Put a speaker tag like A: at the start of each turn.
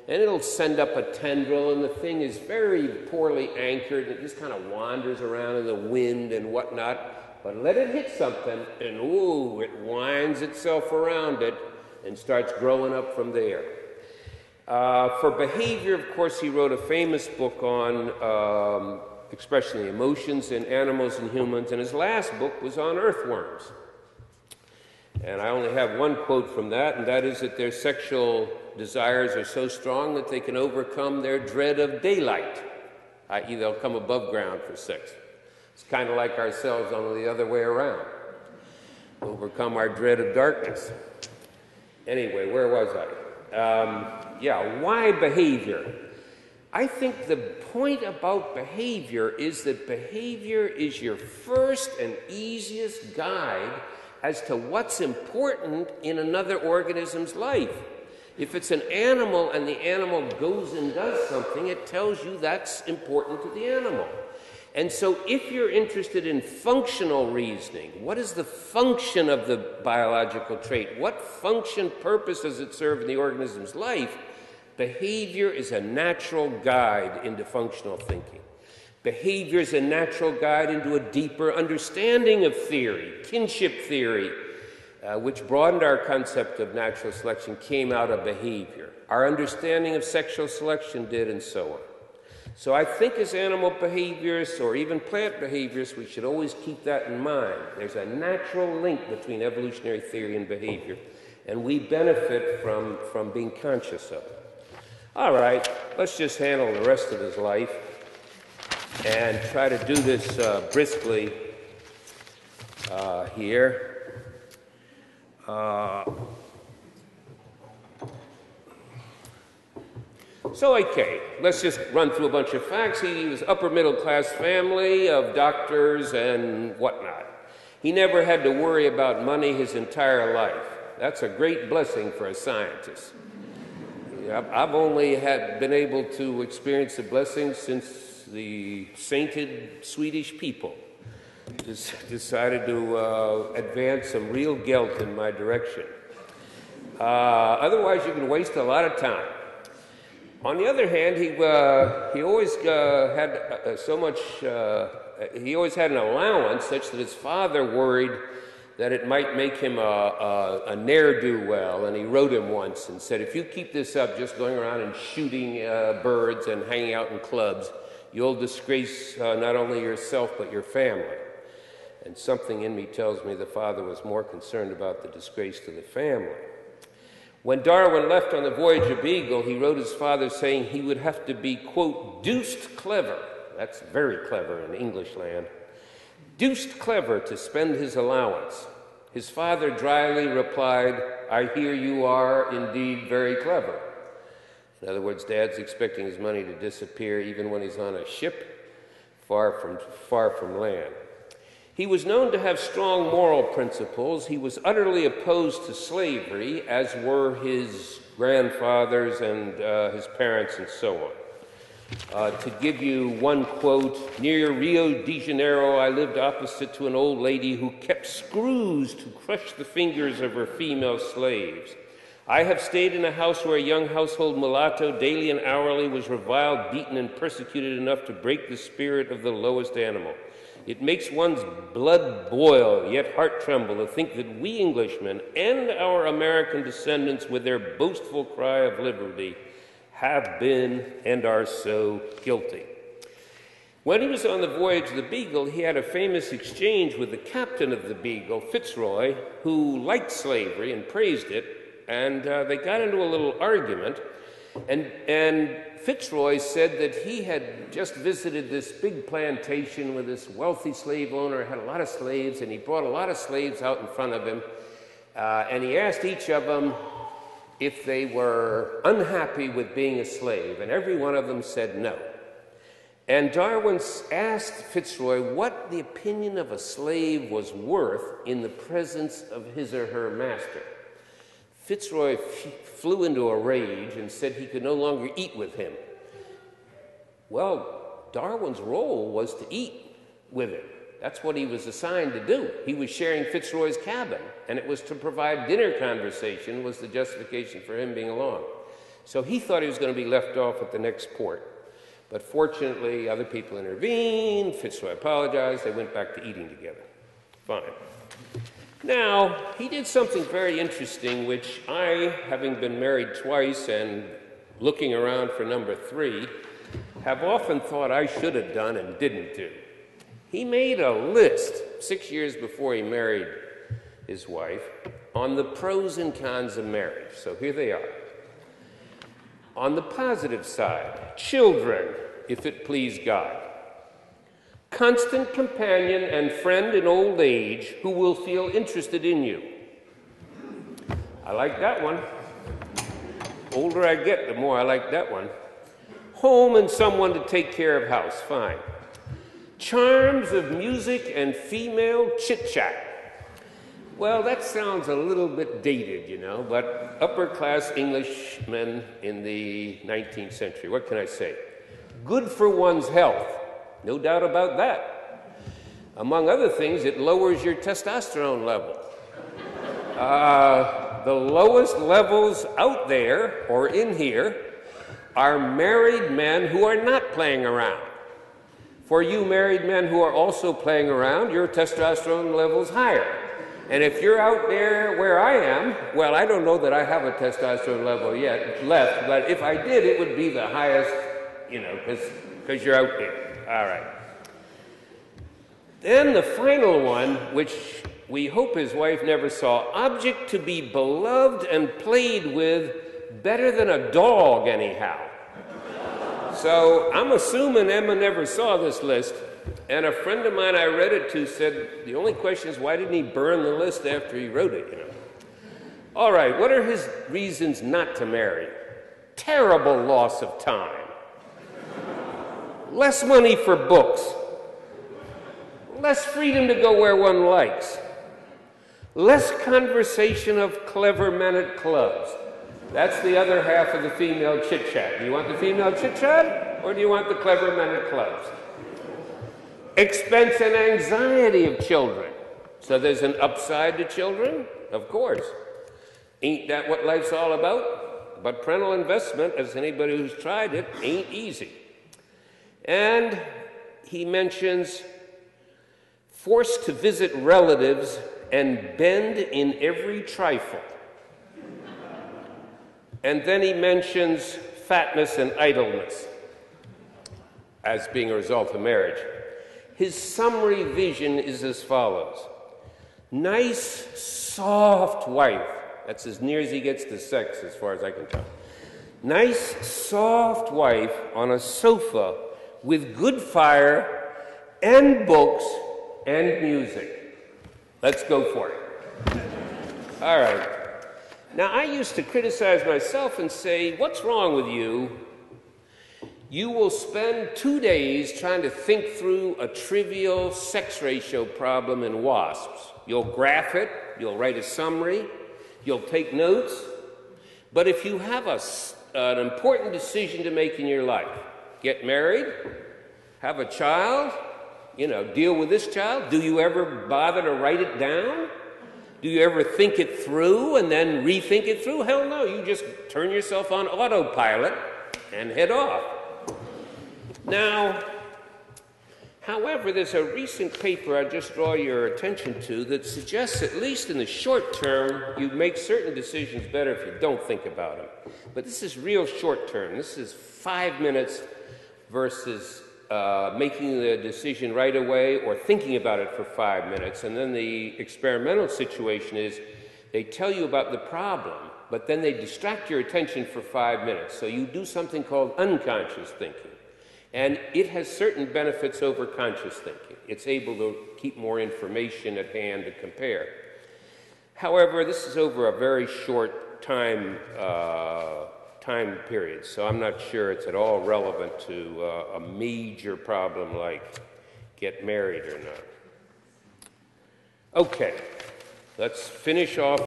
A: and it'll send up a tendril, and the thing is very poorly anchored, and it just kind of wanders around in the wind and whatnot. But let it hit something, and ooh, it winds itself around it and starts growing up from there. For behavior, of course, he wrote a famous book on expression of the emotions in animals and humans, and his last book was on earthworms. And I only have one quote from that, and that is that their sexual desires are so strong that they can overcome their dread of daylight, i.e. they'll come above ground for sex. It's kind of like ourselves, only the other way around. Overcome our dread of darkness. Anyway, where was I? Why behavior? I think the point about behavior is that behavior is your first and easiest guide as to what's important in another organism's life. If it's an animal and the animal goes and does something, it tells you that's important to the animal. And so if you're interested in functional reasoning, what is the function of the biological trait? What function, purpose does it serve in the organism's life? Behavior is a natural guide into functional thinking. Behavior is a natural guide into a deeper understanding of theory. Kinship theory, which broadened our concept of natural selection, came out of behavior. Our understanding of sexual selection did, and so on. So I think as animal behaviorists, or even plant behaviorists, we should always keep that in mind. There's a natural link between evolutionary theory and behavior, and we benefit from being conscious of it. All right, let's just handle the rest of his life and try to do this briskly here. Okay, let's just run through a bunch of facts. He was upper middle class family of doctors and whatnot. He never had to worry about money his entire life. That's a great blessing for a scientist. I've only been able to experience the blessing since the sainted Swedish people decided to advance some real guilt in my direction. Otherwise, you can waste a lot of time. On the other hand, he always had he always had an allowance such that his father worried that it might make him a ne'er-do-well, and he wrote him once and said, if you keep this up, just going around and shooting birds and hanging out in clubs, you'll disgrace not only yourself but your family. And something in me tells me the father was more concerned about the disgrace to the family. When Darwin left on the voyage of Beagle, he wrote his father saying he would have to be, quote, deuced clever. That's very clever in English land. Deuced clever to spend his allowance. His father dryly replied, I hear you are indeed very clever. In other words, Dad's expecting his money to disappear even when he's on a ship far from land. He was known to have strong moral principles. He was utterly opposed to slavery, as were his grandfathers and his parents and so on. To give you one quote, near Rio de Janeiro, I lived opposite to an old lady who kept screws to crush the fingers of her female slaves. I have stayed in a house where a young household mulatto daily and hourly was reviled, beaten, and persecuted enough to break the spirit of the lowest animal. It makes one's blood boil, yet heart tremble, to think that we Englishmen and our American descendants, with their boastful cry of liberty, have been and are so guilty. When he was on the voyage of the Beagle, he had a famous exchange with the captain of the Beagle, Fitzroy, who liked slavery and praised it, and they got into a little argument, and Fitzroy said that he had just visited this big plantation with this wealthy slave owner, had a lot of slaves, and he brought a lot of slaves out in front of him, and he asked each of them if they were unhappy with being a slave, and every one of them said no. And Darwin asked Fitzroy what the opinion of a slave was worth in the presence of his or her master. Fitzroy flew into a rage and said he could no longer eat with him. Well, Darwin's role was to eat with him. That's what he was assigned to do. He was sharing Fitzroy's cabin, and it was to provide dinner conversation was the justification for him being along. So he thought he was going to be left off at the next port. But fortunately, other people intervened, so I apologized, they went back to eating together. Fine. Now, he did something very interesting, which I, having been married twice and looking around for number 3, have often thought I should have done and didn't do. He made a list 6 years before he married his wife on the pros and cons of marriage. So here they are. On the positive side, children, if it please God. Constant companion and friend in old age who will feel interested in you. I like that one. Older I get, the more I like that one. Home and someone to take care of house, fine. Charms of music and female chit-chat. Well, that sounds a little bit dated, you know, but upper-class Englishmen in the 19th century, what can I say? Good for one's health, no doubt about that. Among other things, it lowers your testosterone level. The lowest levels out there, or in here, are married men who are not playing around. For you married men who are also playing around, your testosterone level's higher. And if you're out there where I am, well, I don't know that I have a testosterone level yet left, but if I did, it would be the highest, you know, because you're out there. All right. Then the final one, which we hope his wife never saw, object to be beloved and played with better than a dog anyhow. So I'm assuming Emma never saw this list. And a friend of mine I read it to said, the only question is, why didn't he burn the list after he wrote it, you know? All right, what are his reasons not to marry? Terrible loss of time. Less money for books. Less freedom to go where one likes. Less conversation of clever men at clubs. That's the other half of the female chit-chat. Do you want the female chit-chat, or do you want the clever men at clubs? Expense and anxiety of children. So there's an upside to children? Of course. Ain't that what life's all about? But parental investment, as anybody who's tried it, ain't easy. And he mentions forced to visit relatives and bend in every trifle. And then he mentions fatness and idleness as being a result of marriage. His summary vision is as follows. Nice, soft wife. That's as near as he gets to sex, as far as I can tell. Nice, soft wife on a sofa with good fire and books and music. Let's go for it. All right. Now, I used to criticize myself and say, what's wrong with you? You will spend 2 days trying to think through a trivial sex ratio problem in WASPs. You'll graph it, you'll write a summary, you'll take notes. But if you have an important decision to make in your life, get married, have a child, you know, deal with this child, do you ever bother to write it down? Do you ever think it through and then rethink it through? Hell no, you just turn yourself on autopilot and head off. Now, however, there's a recent paper I just draw your attention to that suggests, at least in the short term, you make certain decisions better if you don't think about them. But this is real short term. This is 5 minutes versus making the decision right away or thinking about it for 5 minutes. And then the experimental situation is they tell you about the problem, but then they distract your attention for 5 minutes. So you do something called unconscious thinking. And it has certain benefits over conscious thinking. It's able to keep more information at hand to compare. However, this is over a very short time period, so I'm not sure it's at all relevant to a major problem like get married or not. Okay, let's finish off